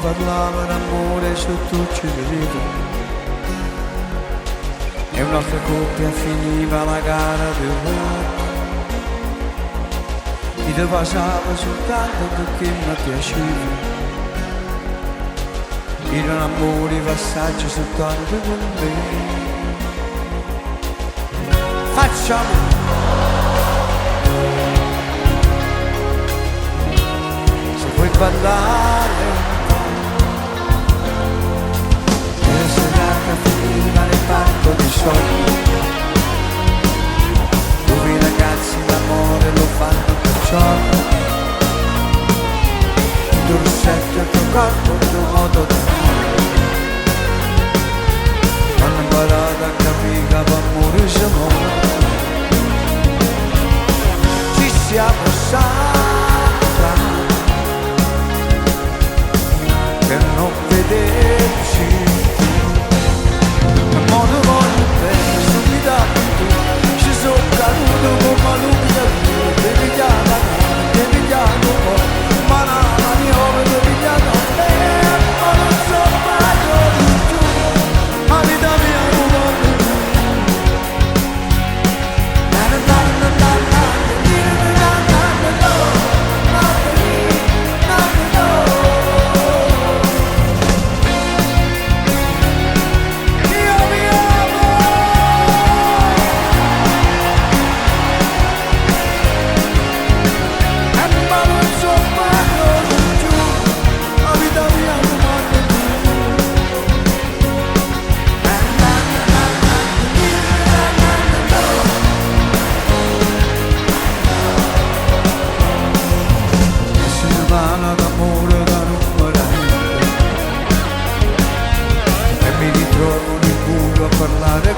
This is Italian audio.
parlava d'amore su tu ci vedevi. E un'altra coppia finiva la gara del rock. Mi te passava soltanto perché mi piaceva. In un amore passaggio soltanto con me. Facciamo se vuoi ballare un po'. E la serata finiva nel parco di sogni, dove i ragazzi l'amore lo fanno per giorno. Il tuo rossetto, il tuo corpo, il tuo modo di fare hanno imparato a capire che amore siamo. Ci siamo saltati per non vederci più. Ma non voglio bene, stupida avventura. Ci sono caduto come l'unica via. Devi chiamare, devi chiamare un po'. Ma no, ma io mi devi chiamare a me. Ma non so mai dove giù. Ma vita mia non voglio più. Parlare